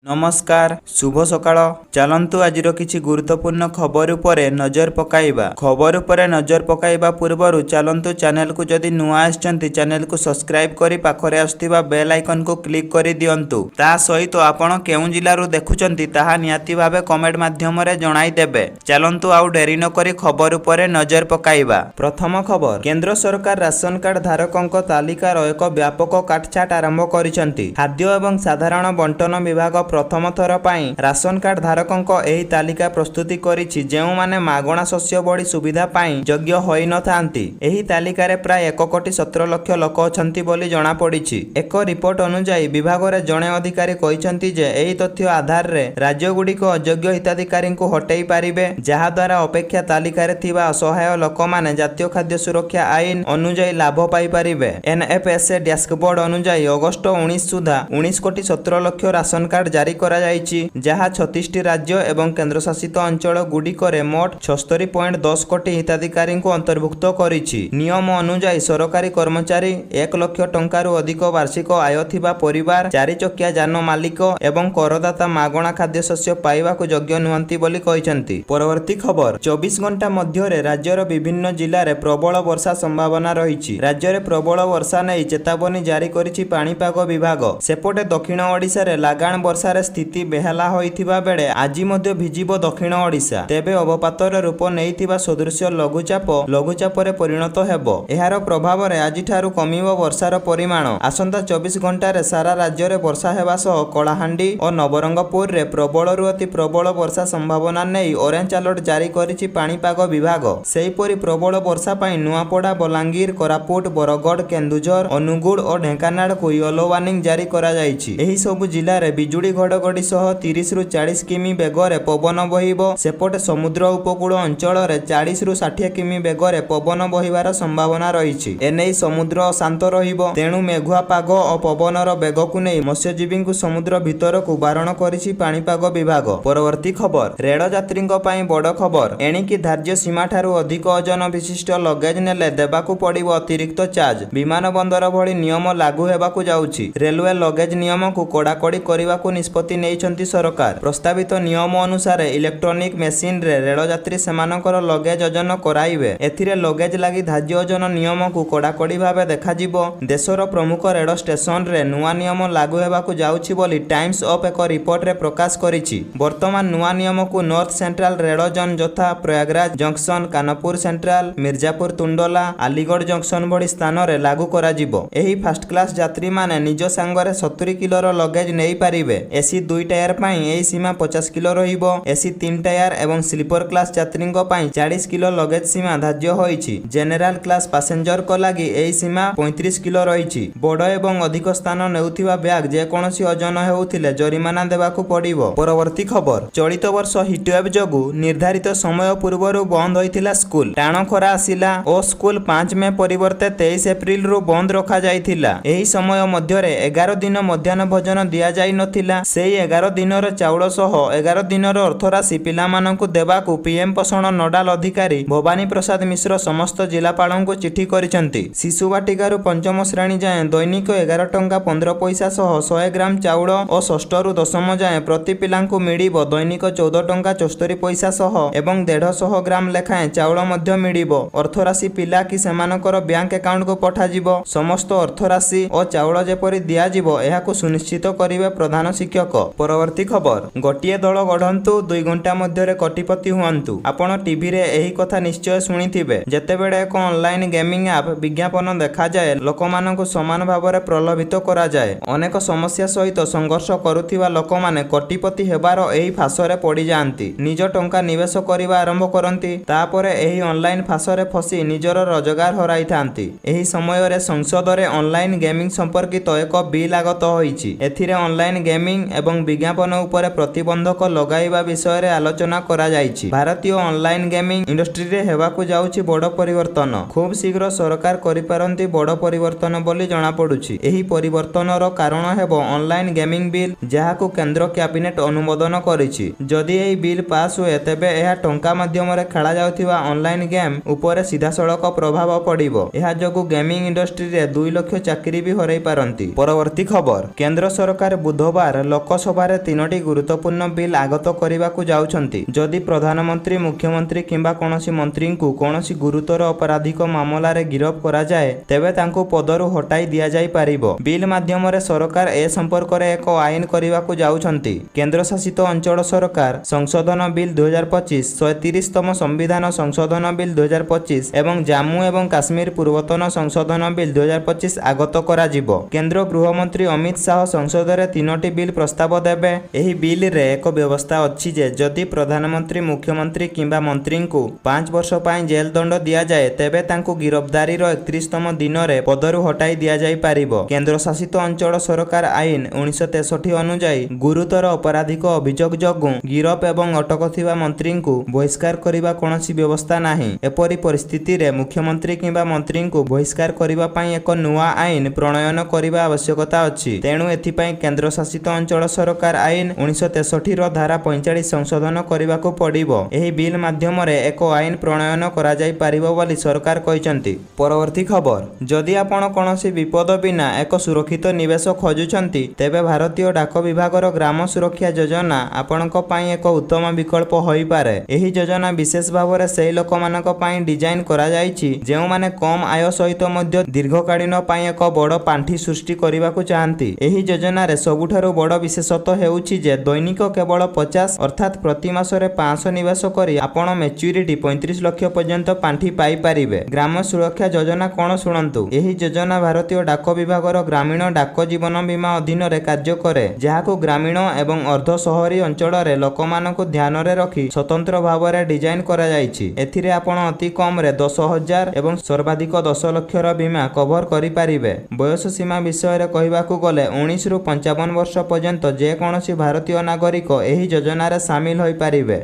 नमस्कार शुभ सकाळ चलंतु आज किछि गुरुत्वपूर्ण खबर उपरे नजर पकाइबा। खबर उपरे नजर पकाइबा पूर्वरु चलंतु चैनल को जदि नुआ आछंती चैनल को सब्सक्राइब करी पाखरे आस्थिबा बेल आइकन को क्लिक करी दियंतु। ता सहित आपण केउ जिल्लारु देखुचंती ताहा नियाती भाबे कमेंट माध्यम रे जणाई देबे। चलंतु आउ डेरी न करी खबर उपरे नजर पकाइबा। प्रथम खबर, केंद्र सरकार राशन कार्ड धारकंक तालिकार एक व्यापक काटछाट आरंभ करिसंती। खाद्य एवं साधारण बंटन विभाग प्रथम थर पाई राशन कार्ड धारकंक एही तालिका प्रस्तुति करिछि जेउ माने मागणा शस्य बड़ी सुविधा पाई योग्य होई न थांती। एही तालिकारे प्राय 1,17,00,000 लोक अछंती बोली जणा पड़िछि। एक रिपोर्ट अनुसार विभाग रे जणे अधिकारी कहिसंती जे एही तथ्य आधार रे राज्य गुडी को अयोग्य हिताधिकारी को हटेई पारिबे, जहा द्वारा अपेक्षा तालिकारे थिबा असहाय लोक माने जातीय खाद्य सुरक्षा आईन अनुसार लाभ पाई पारिबे। एनएफएसए डैशबोर्ड अनुसार अगस्त 19 सुधा 19,17,00,000 राशन कार्ड जारी करा जायछि, जहा 36 राज्य एवं केंद्र शासित अंचल गुडिकरे मोट 76.10 कोटी हिताधिकारी को अंतर्भुक्त करिछि। नियम अनुसार सरकारी कर्मचारी 1 लाख टंकारु अधिक वार्षिक आय थिबा परिवार, 4 चकिया जान मालिक एवं करदाता मागणा खाद्य शस्य पाइबा को योग्य नुहंती बोली कहिसंती। परवर्ती खबर, 24 घंटा मध्यरे राज्यर विभिन्न जिल्ला रे प्रबल वर्षा संभावना रहिछि। राज्य रे प्रबल वर्षा नै चेतावनी जारी करिछि पाणीपाग विभाग। सेपटे दक्षिण ओडिसा रे लागाण वर्षा स्थिति बेहाला होइथिबा बेले आज मध्य भिजिबो दक्षिण ओडिशा। तेबे अवपातर रूप नेइथिबा सदृश्य लघुचाप रे परिणत हेबो। एहार प्रभाव रे आज ठारू कमिबो वर्षार परिमाण। आसंता 24 घंटा रे सारा राज्य रे वर्षा हेबा सह कलाहांडी और नवरंगपुर रे प्रबल रु अति प्रबल वर्षा संभावना नेइ ऑरेंज अलर्ट जारी करिछि पाणीपाग विभाग। सेहिपरि प्रबल वर्षा पई नुआपड़ा, बलांगीर, कोरापुट, बरगढ़, केन्दुझर, अनुगुड़ और ढेंकानाल को येलो वार्निंग जारी करा जायछि। एही सब जिल्ला रे बिजुड़ी घड़घड़ी सह 30 रु 40 किमी बेगरे पवन बहिबो। सेपटे समुद्र उपकूल अंचल रे 40 रु 60 किमी बेगरे पवन बहिबार संभावना रहिछि। एनै समुद्र अशांत रहिबो, तेणु मेघुआ पाग और पवनर बेग को नै मत्स्यजीवी को समुद्र भीतर को बारण करिछि पाणीपाग विभाग। परवर्ती खबर, रेल यात्रींक पई बड़ खबर। एणिकी धार्य सीमा ठारू अधिक ओजन विशिष्ट लगेज नेले देबाकू पड़िबो अतिरिक्त चार्ज। विमान बंदर भली नियम लागू हेबाकू जाउछि। रेलवे लगेज नियम को कड़ाकड़ी करबाकू निष्पत्ति नेइछंती सरकार। प्रस्तावित नियम अनुसार इलेक्ट्रॉनिक मेसिन रे रेल यात्री सेमानकर लगेज ओजन कराइबे। एथिरे लगेज लागि धार्य ओजन नियम को कड़ाकड़ी भाबे देखाजिबो। देशर प्रमुख रेल स्टेशन रे नुआ नियम लागू हेबाकू जाउछि बोली टाइम्स ऑफ एक रिपोर्ट रे प्रकाश करिछि। वर्तमान नुआ नियम को नॉर्थ सेंट्रल रेल जोन यथा Prayagraj junction, Kanpur central, Mirzapur Tundla, Aligarh junction भली स्थान रे लागू कराजिबो। एही फर्स्ट क्लास यात्री माने निज संगरे 70 किलोर लगेज नेइ पारिबे। एसी 2 टायर पाई एही सीमा 50 किलो रहिबो। एसी 3 टायर एवं स्लीपर क्लास यात्रींक पाई 40 किलो लगेज सीमा धार्य होइछि। जनरल क्लास पैसेंजर को लागि एही सीमा 35 किलो रहिछि। बड़ एवं अधिक स्थान नेउथिबा बैग जे कोनोसी ओजन हेउथिले जरिमाना देबाकू पड़िबो। परवर्ती खबर, चलित वर्ष हिटवेव जोगु निर्धारित समय पूर्वरु बंद होइथिला स्कूल। टाण खरा आसिला ओ स्कूल 5 मे परिवर्ते 23 एप्रिल रु बंद रखा जाइथिला। एही समय मध्यरे 11 दिन मध्याह्न भोजन दिया जाई नथिला। सेही 11 दिनर चाउल सह 11 दिनर अर्थराशि पिलामानंकु देबाकू पीएम पोषण नोडाल अधिकारी भवानी प्रसाद मिश्र समस्त जिलापालंकु चिठी करिसंती। शिशु बाटिकारु पंचम श्रेणी जाए दैनिक 11 टंका 15 पैसा सह 100 ग्राम चाउल और षष्ठ रु दशम जाए प्रति पिलांकु मिलिबो दैनिक 14 टंका 74 पैसा सह एवं 150 ग्राम लेखाएं चाउल मध्य मिलिबो। अर्थराशि पिला कि सेमानकर बैंक अकाउंट को पठाजिबो। समस्त अर्थराशि और चाउल जेपरि दियाजिबो एहाकु सुनिश्चित करिवे प्रधान शिक्षक। परवर्ती खबर, गोटिए दल गढ़ंतु 2 घंटा मध्यरे कोटिपति हुअंतु। आपण टीवी रे एही कथा निश्चय सुनिथिबे। जेतेबेले एक ऑनलाइन गेमिंग ऐप विज्ञापन देखा जाए लोकमानंकु समान भाबरे प्रलोभित करा जाए। अनेक समस्या सहित संघर्ष करुथिबा लोकमाने कोटिपति हेबार एही फासरे पड़ी जांती। निज टंका निवेश करिबा आरंभ करंती, तापरे एही ऑनलाइन फासरे फसी निजर रोजगार हराई थांती। एही समय रे संसद रे ऑनलाइन गेमिंग संपर्कित एक बिल आगत होईछि। एथिरे ऑनलाइन गेमिंग एवं विज्ञापन उपरे प्रतिबंधक लगाइबा विषय रे आलोचना करा जायछि। भारतीय ऑनलाइन गेमिंग इंडस्ट्री रे हेबाकू जाउछि बड़ परिवर्तन। खूब शीघ्र सरकार करि पारंती बड़ परिवर्तन बोली जणा पडुछि। एही परिवर्तनर कारण हेबो ऑनलाइन गेमिंग बिल, जहाकू केंद्र कैबिनेट अनुमोदन करिछि। जदि एही बिल पास हुए तेबे एहा टंका माध्यम रे खेला जाउथिबा ऑनलाइन गेम उपरे सीधा सड़क प्रभाव पड़िबो। एहा जोगु गेमिंग इंडस्ट्री रे 2 लाख चाकरी भी हराई पारंती। परवर्ती खबर, केंद्र सरकार बुधवार ଲୋକସଭାରେ 3ଟି ଗୁରୁତ୍ୱପୂର୍ଣ୍ଣ ବିଲ୍ ଆଗତ କରିବାକୁ ଯାଉଛନ୍ତି। ଯଦି ପ୍ରଧାନମନ୍ତ୍ରୀ, ମୁଖ୍ୟମନ୍ତ୍ରୀ କିମ୍ବା କୌଣସି ମନ୍ତ୍ରୀଙ୍କୁ କୌଣସି ଗୁରୁତର ଅପରାଧିକ ମାମଲାରେ ଗିରଫ କରାଯାଏ, ତେବେ ତାଙ୍କୁ ପଦରୁ ହଟାଇ ଦିଆଯାଇପାରିବ। ବିଲ୍ ମାଧ୍ୟମରେ ସରକାର ଏ ସମ୍ପର୍କରେ ଏକ ଆଇନ କରିବାକୁ ଯାଉଛନ୍ତି। କେନ୍ଦ୍ରଶାସିତ ଅଞ୍ଚଳ ସରକାର ସଂଶୋଧନ ବିଲ୍ 2025, 130ତମ ସମ୍ବିଧାନ ସଂଶୋଧନ ବିଲ୍ 2025 ଏବଂ ଜାମ୍ମୁ ଏବଂ କାଶ୍ମୀର ପୂର୍ବତନ ସଂଶୋଧନ ବିଲ୍ 2025 ଆଗତ କରାଯିବ। କେନ୍ଦ୍ର ଗୃହମନ୍ତ୍ରୀ ଅମିତ ଶାହ ସଂସଦରେ 3ଟି ବିଲ୍ ପ୍ରସ୍ତାବ ଦେବେ। ଏହି ବିଲ୍ରେ ଏକ ବ୍ୟବସ୍ଥା ଅଛି ଯେ ଯଦି ପ୍ରଧାନମନ୍ତ୍ରୀ, ମୁଖ୍ୟମନ୍ତ୍ରୀ କିମ୍ବା ମନ୍ତ୍ରୀଙ୍କୁ 5 ବର୍ଷ ପାଇଁ ଜେଲ ଦଣ୍ଡ ଦିଆଯାଏ, ତେବେ ତାଙ୍କୁ ଗିରଫଦାରୀର 31ତମ ଦିନରେ ପଦରୁ ହଟାଇ ଦିଆଯାଇପାରିବ। କେନ୍ଦ୍ରଶାସିତ ଅଞ୍ଚଳ ସରକାର ଆଇନ 1963 ଅନୁଯାୟୀ ଗୁରୁତର ଅପରାଧିକ ଅଭିଯୋଗ ଯୋଗୁଁ ଗିରଫ ଏବଂ ଅଟକ ଥିବା ମନ୍ତ୍ରୀଙ୍କୁ ବହିଷ୍କାର କରିବା କୌଣସି ବ୍ୟବସ୍ଥା ନାହିଁ। ଏପରି ପରିସ୍ଥିତିରେ ମୁଖ୍ୟମନ୍ତ୍ରୀ କିମ୍ବା ମନ୍ତ୍ରୀଙ୍କୁ ବହିଷ୍କାର କରିବା ପାଇଁ ଏକ ନୂଆ ଆଇନ ପ୍ରଣୟନ କରିବା ଆବଶ୍ୟକତା ଅଛି। ତେଣୁ ଏଥିପାଇଁ କେନ୍ଦ୍ରଶାସିତ ଅଞ୍ଚଳ ସରକାର ଆଇନ 1963ର ଧାରା 45 ସଂଶୋଧନ କରିବାକୁ ପଡ଼ିବ। ଏହି ବିଲ୍ ମାଧ୍ୟମରେ ଏକ ଆଇନ ପ୍ରଣୟନ କରାଯାଇପାରିବ ବୋଲି ସରକାର କହିଛନ୍ତି। ପରବର୍ତ୍ତୀ ଖବର, ଯଦି ଆପଣ କୌଣସି ବିପଦ ବିନା ଏକ ସୁରକ୍ଷିତ ନିବେଶ ଖୋଜୁଛନ୍ତି, ତେବେ ଭାରତୀୟ ଡାକ ବିଭାଗର ଗ୍ରାମ ସୁରକ୍ଷା ଯୋଜନା ଆପଣଙ୍କ ପାଇଁ ଏକ ଉତ୍ତମ ବିକଳ୍ପ ହୋଇପାରେ। ଏହି ଯୋଜନା ବିଶେଷ ଭାବରେ ସେହି ଲୋକମାନଙ୍କ ପାଇଁ ଡିଜାଇନ କରାଯାଇଛି ଯେଉଁମାନେ କମ୍ ଆୟ ସହିତ ମଧ୍ୟ ଦୀର୍ଘକାଳୀନ ପାଇଁ ଏକ ବଡ଼ ପାଣ୍ଠି ସୃଷ୍ଟି କରିବାକୁ ଚାହାନ୍ତି। ଏହି ଯୋଜନାରେ ସବୁଠାରୁ ବଡ଼ ବିଶେଷତ୍ୱ ହେଉଛି ଯେ ଦୈନିକ କେବଳ 50 ଅର୍ଥାତ୍ ପ୍ରତି ମାସରେ 500 ନିବେଶ କରି ଆପଣ ମ୍ୟାଚ୍ୟୁରିଟି 35 ଲକ୍ଷ ପର୍ଯ୍ୟନ୍ତ ପାଣ୍ଠି ପାଇପାରିବେ। ଗ୍ରାମ ସୁରକ୍ଷା ଯୋଜନା କ'ଣ ଶୁଣନ୍ତୁ। ଏହି ଯୋଜନା ଭାରତୀୟ ଡାକ ବିଭାଗର ଗ୍ରାମୀଣ ଡାକ ଜୀବନ ବୀମା ଅଧୀନରେ କାର୍ଯ୍ୟ କରେ, ଯାହାକୁ ଗ୍ରାମୀଣ ଏବଂ ଅର୍ଦ୍ଧ ସହରୀ ଅଞ୍ଚଳରେ ଲୋକମାନଙ୍କୁ ଧ୍ୟାନରେ ରଖି ସ୍ୱତନ୍ତ୍ର ଭାବରେ ଡିଜାଇନ କରାଯାଇଛି। ଏଥିରେ ଆପଣ ଅତି କମ୍ରେ 10,000 ଏବଂ ସର୍ବାଧିକ 10 ଲକ୍ଷର ବୀମା କଭର କରିପାରିବେ। ବୟସ ସୀମା ବିଷୟରେ କହିବାକୁ ଗଲେ 19ରୁ 55 ବର୍ଷ ପର୍ଯ୍ୟନ୍ତ ଯେକୌଣସି ଭାରତୀୟ ନାଗରିକ ଏହି ଯୋଜନାରେ ସାମିଲ ହୋଇପାରିବେ।